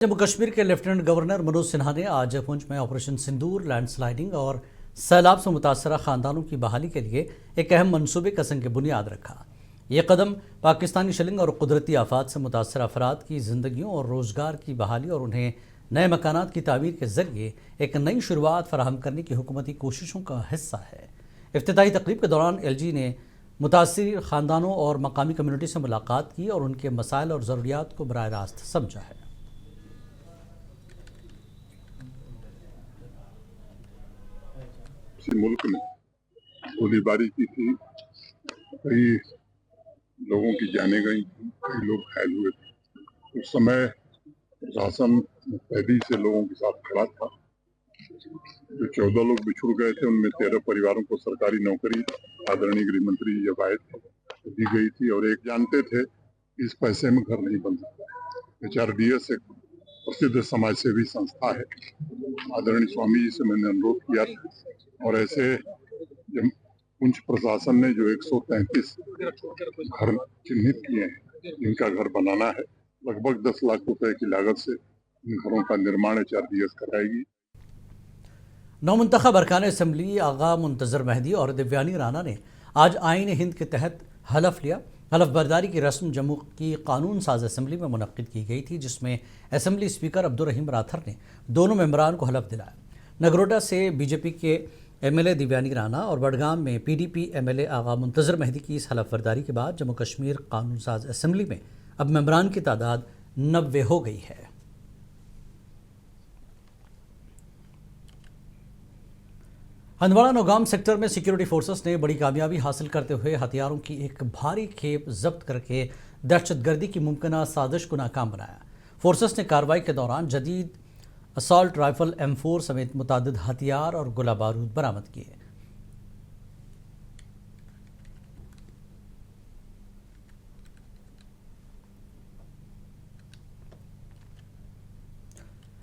जम्मू कश्मीर के lieutenant governor Manoj Sinha ने आज पुंछ में ऑपरेशन सिंदूर, लैंडस्लाइडिंग और सैलाब से मुतासरा खानदानों की बहाली के लिए एक अहम मनसूबे का संग बुनियाद रखा। ये कदम पाकिस्तानी शिलिंग और कुदरती आफात से मुतासर अफराद की जिंदगियों और रोजगार की बहाली और उन्हें नए मकानात की तामीर के जरिए एक नई शुरुआत फराहम करने की हुकूमती कोशिशों का हिस्सा है। इफ्तिताही तकरीब के दौरान LG ने मुतासर खानदानों और मकामी कम्यूनिटी से मुलाकात की और उनके मसाइल और ज़रूरियात को बराह रास्त समझा है। किसी मुल्क में गोलीबारी की थी, कई लोगों की जानें गई, कई लोग घायल हुए थे। उस समय प्रशासन मुस्तैदी से लोगों के साथ खड़ा था। जो 14 लोग बिछुड़ गए थे उनमें 13 परिवारों को सरकारी नौकरी आदरणीय गृह मंत्री जवायद दी गई थी और एक जानते थे इस पैसे में घर नहीं बन सकता। HRDS एक प्रसिद्ध समाज सेवी संस्था है। आदरणीय स्वामी जी से मैंने अनुरोध किया था और ऐसे जब पुंछ प्रशासन ने जो 133 घर चिन्हित किए हैं जिनका घर बनाना है, लगभग 10 लाख रुपए की लागत से इन घरों का निर्माण HRDS कराएगी। नौमुंतखब अरकान असम्बली आगा मुंतजर मेहदी और दिव्यानी राना ने आज आईन हिंद के तहत हलफ लिया। हलफ बर्दारी की रस्म जम्मू की कानून साज असम्बली में मुनक्किद की गई थी, जिसमें असम्बली स्पीकर अब्दुल रहीम राथर ने दोनों मेंबरान को हलफ दिलाया। नगरोटा से BJP के MLA दिव्यानी राना और बडगाम में PDP MLA आगा मुंतजर मेहदी की इस हलफ बर्दारी के बाद जम्मू कश्मीर कानून साज असम्बली में अब मेंबरान की तादाद 90 हो गई है। हंदवाड़ा नौगाम सेक्टर में सिक्योरिटी फोर्सेस ने बड़ी कामयाबी हासिल करते हुए हथियारों की एक भारी खेप जब्त करके दहशतगर्दी की मुमकिन साजिश को नाकाम बनाया। फोर्सेस ने कार्रवाई के दौरान जदीद असॉल्ट राइफल M4 समेत मुतादिद हथियार और गोला बारूद बरामद किए।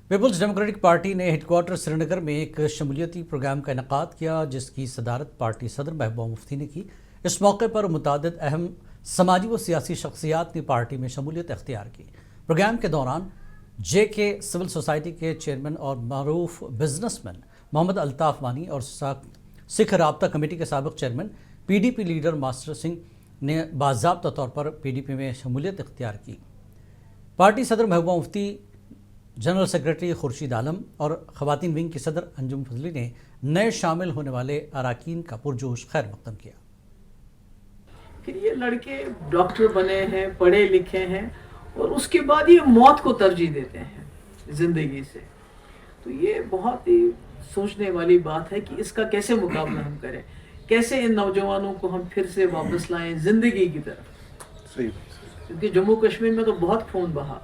पीपुल्स डेमोक्रेटिक पार्टी ने हेडक्वार्टर श्रीनगर में एक शमूलियती प्रोग्राम का इनेकाद किया, जिसकी सदारत पार्टी सदर महबूबा मुफ्ती ने की। इस मौके पर मुतादिद अहम समाजी व सियासी शख्सियात ने पार्टी में शमूलियत अख्तियार की। प्रोग्राम के दौरान JK सिविल सोसाइटी के चेयरमैन और मरूफ बिजनेसमैन मोहम्मद अल्ताफ वानी और सिख राब्ता कमेटी के साबिक chairman PDP leader master Singh ने बाज़ाब्ता तौर पर PDP में शमूलियत अख्तियार की। पार्टी सदर महबूबा मुफ्ती, जनरल सेक्रेटरी खुर्शीद आलम और ख़वातीन विंग की सदर अंजुम फजली ने नए शामिल होने वाले अराकीन का पुरजोश खैर मकदम किया। फिर ये लड़के डॉक्टर बने हैं, पढ़े लिखे हैं और उसके बाद ये मौत को तरजीह देते हैं ज़िंदगी से। तो ये बहुत ही सोचने वाली बात है कि इसका कैसे मुकाबला हम करें, कैसे इन नौजवानों को हम फिर से वापस लाएं ज़िंदगी की तरफ। सही, क्योंकि जम्मू कश्मीर में तो बहुत खून बहा,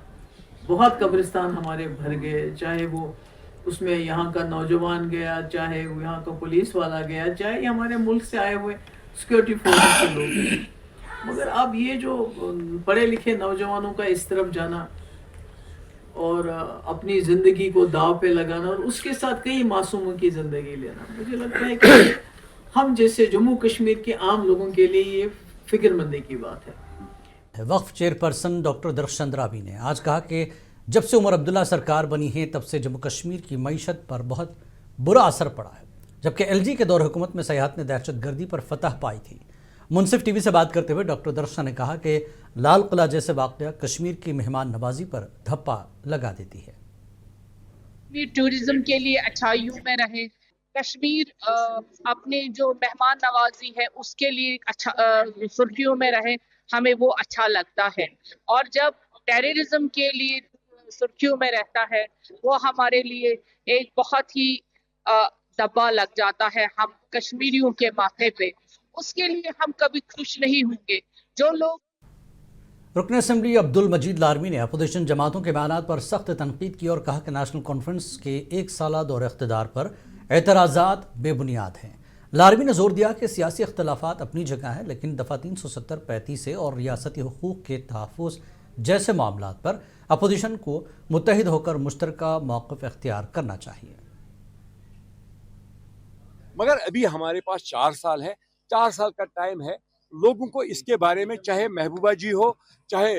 बहुत कब्रिस्तान हमारे भर गए, चाहे वो उसमें यहाँ का नौजवान गया, चाहे वो यहाँ का पुलिस वाला गया, चाहे हमारे मुल्क से आए हुए सिक्योरिटी फोर्सेस के लोग गए। मगर अब ये जो पढ़े लिखे नौजवानों का इस तरफ जाना और अपनी ज़िंदगी को दाव पे लगाना और उसके साथ कई मासूमों की ज़िंदगी लेना, मुझे लगता है कि हम जैसे जम्मू कश्मीर के आम लोगों के लिए ये फिक्रमंदी की बात है। वक्फ चेयरपर्सन डॉक्टर दरख्शंद रावी ने आज कहा कि जब से उमर अब्दुल्ला सरकार बनी है तब से जम्मू कश्मीर की मईशत पर बहुत बुरा असर पड़ा है, जबकि LG के दौर हुकूमत में सयाहत ने दहशतगर्दी पर फतह पाई थी। मुनसिफ TV से बात करते हुए डॉक्टर दरख्शंद ने कहा कि लाल किला जैसे वाक़या कश्मीर की मेहमान नवाजी पर धप्पा लगा देती है। टूरिज्म के लिए अच्छाइयों में रहे, कश्मीर अपने जो मेहमान नवाजी है उसके लिए अच्छा सुर्खियों में रहे, हमें वो अच्छा लगता है। और जब टेररिज्म के लिए सुर्खियों में रहता है वो हमारे लिए एक बहुत ही दब्बा लग जाता है हम कश्मीरियों के माथे पे। उसके लिए हम कभी खुश नहीं होंगे। जो लोग रुकन असम्बली अब्दुल मजीद लारमी ने अपोजिशन जमातों के बयानात पर सख्त तनकीद की और कहा कि नेशनल कॉन्फ्रेंस के 1 साला दौर इख्तिदार पर एतराज़ात बेबुनियाद हैं। लारमी ने जोर दिया कि सियासी अख्तलाफात अपनी जगह हैं, लेकिन दफ़ा 370 35 और रियासती हुकूक के तहफ़्फ़ुज़ जैसे मामलात पर अपोजिशन को मुत्तहिद होकर मुश्तरका मौक़िफ़ इख्तियार करना चाहिए। मगर अभी हमारे पास 4 साल है, 4 साल का टाइम है। लोगों को इसके बारे में, चाहे महबूबा जी हो, चाहे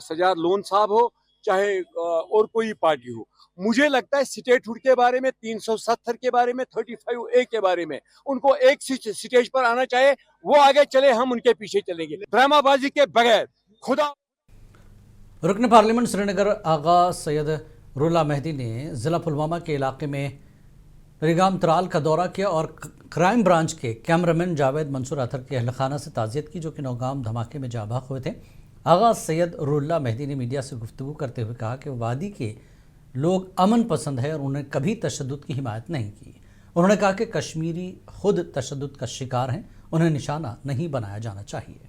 सजाद लोन साहब हो, चाहे और कोई पार्टी हो। मुझे लगता है स्टेटहुड के बारे में, 370 के बारे में, 35A के बारे में उनको एक स्टेज पर आना चाहिए, वो आगे चले, हम उनके पीछे चलेंगे। ड्रामाबाजी के बगैर खुदा। रुकन पार्लियामेंट श्रीनगर आगा सैयद रुल्ला मेहदी ने ज़िला पुलवामा के इलाके में रिगाम त्राल का दौरा किया और क्राइम ब्रांच के कैमरामैन जावेद मंसूर अतर के अहल खाना से ताज़ियत की, जो कि नौगाम धमाके में जाँ बाख हुए थे। आगा सैयद रुल्ला मेहदी ने मीडिया से गुफ्तगू करते हुए कहा कि वादी के लोग अमन पसंद है और उन्होंने कभी तशद्दुद की हिमायत नहीं की। उन्होंने कहा कि कश्मीरी खुद तशद्दुद का शिकार हैं, उन्हें निशाना नहीं बनाया जाना चाहिए।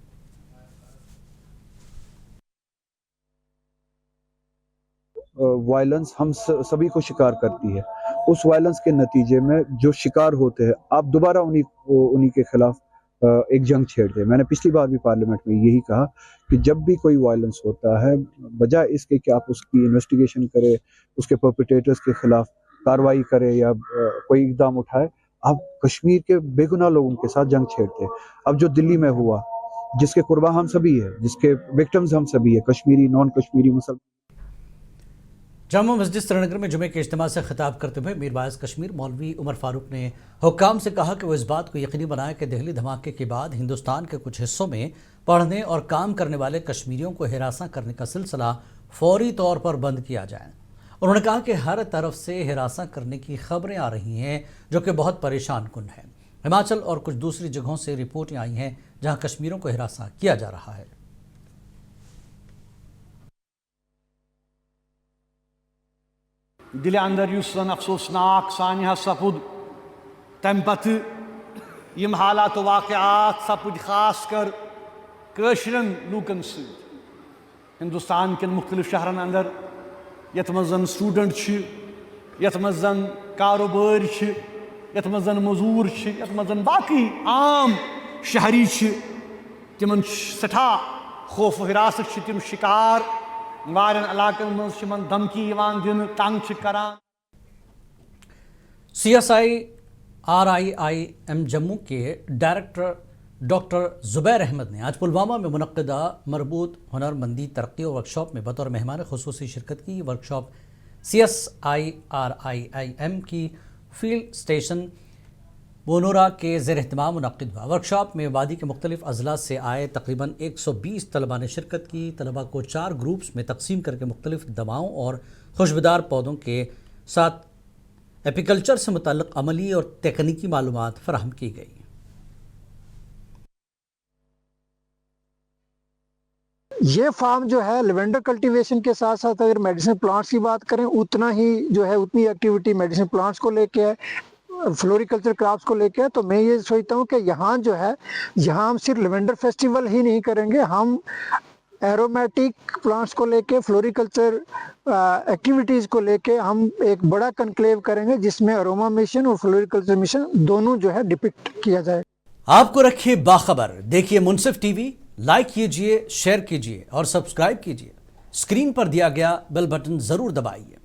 वायलेंस हम सभी को शिकार करती है। उस वायलेंस के नतीजे में जो शिकार होते हैं, आप दोबारा उन्हीं के खिलाफ एक जंग छेड़ते हैं। मैंने पिछली बार भी पार्लियामेंट में यही कहा कि जब भी कोई वायलेंस होता है, बजाय इसके कि आप उसकी इन्वेस्टिगेशन करें, उसके परपेट्रेटर्स के खिलाफ कार्रवाई करें या कोई इकदाम उठाए, आप कश्मीर के बेगुनाह लोगों के साथ जंग छेड़ते हैं। अब जो दिल्ली में हुआ, जिसके कुर्बा हम सभी है, जिसके विक्टिम्स हम सभी है, कश्मीरी, नॉन कश्मीरी, मुसलमान। जामा मस्जिद श्रीनगर में जुमे के इज्तिमा से खिताब करते हुए मीर बायस कश्मीर मौलवी उमर फारूक ने हुक्काम से कहा कि वो इस बात को यकीनी बनाए कि दिल्ली धमाके के बाद हिंदुस्तान के कुछ हिस्सों में पढ़ने और काम करने वाले कश्मीरियों को हिरासा करने का सिलसिला फौरी तौर पर बंद किया जाए। उन्होंने कहा कि हर तरफ से हिरासा करने की खबरें आ रही हैं, जो कि बहुत परेशान कुन है। हिमाचल और कुछ दूसरी जगहों से रिपोर्टें आई हैं जहाँ कश्मीरियों को हिरासा किया जा रहा है। दिल अंदर युस अफसोसनाक सानिया सपुद तम पत यम हालात वाक़यात सपुद खास कर कशरन लूकन सत हिंदुस्तान के मुख्तलिफ शहरन अंदर यत मज जन स्टूडेंट यत मज जन कारोबार यत मज जन मजूर यत मज जन बाकी आम शहरी तिमन सठा खौफ हिरासत तिम शिकार वारन इलाकन मज धमकी दिन तंग करान। CSIRIIM जम्मू के डायरेक्टर डॉक्टर ज़ुबैर अहमद ने आज पुलवामा में मुनक्किदा मरबूत हुनरमंदी तरक्की और वर्कशॉप में बतौर मेहमान खुसूसी शिरकत की। वर्कशॉप CSIRIIM की फील्ड स्टेशन बोनोरा के ज़ेर एहतमाम मुनक्किद हुआ। वर्कशॉप में वादी के मुख्तलिफ अजला से आए तकरीबन 120 तलबा ने शिरकत की। तलबा को 4 ग्रुप्स में तकसीम करके मुख्तलिफ दवाओं और खुशबूदार पौधों के साथ एपीकल्चर से मुतल्लिक़ अमली और तकनीकी मालूमात फराहम की गई। ये फार्म जो है लेवेंडर कल्टीवेशन के साथ साथ अगर मेडिसिन प्लांट्स की बात करें, उतना ही जो है उतनी एक्टिविटी मेडिसिन प्लांट्स को लेके है, फ्लोरिकल्चर क्रॉप्स को लेके है। तो मैं ये सोचता हूँ कि यहाँ जो है, यहाँ हम सिर्फ लेवेंडर फेस्टिवल ही नहीं करेंगे, हम एरोमेटिक प्लांट्स को लेके, फ्लोरिकल्चर एक्टिविटीज़ को लेके हम एक बड़ा कनक्लेव करेंगे, जिसमें अरोमा मिशन और फ्लोरिकल्चर मिशन दोनों जो है डिपिक्ट किया जाए। आपको रखिए बाखबर, देखिए मुनसिफ टीवी, लाइक कीजिए, शेयर कीजिए और सब्सक्राइब कीजिए। स्क्रीन पर दिया गया बेल बटन ज़रूर दबाइए।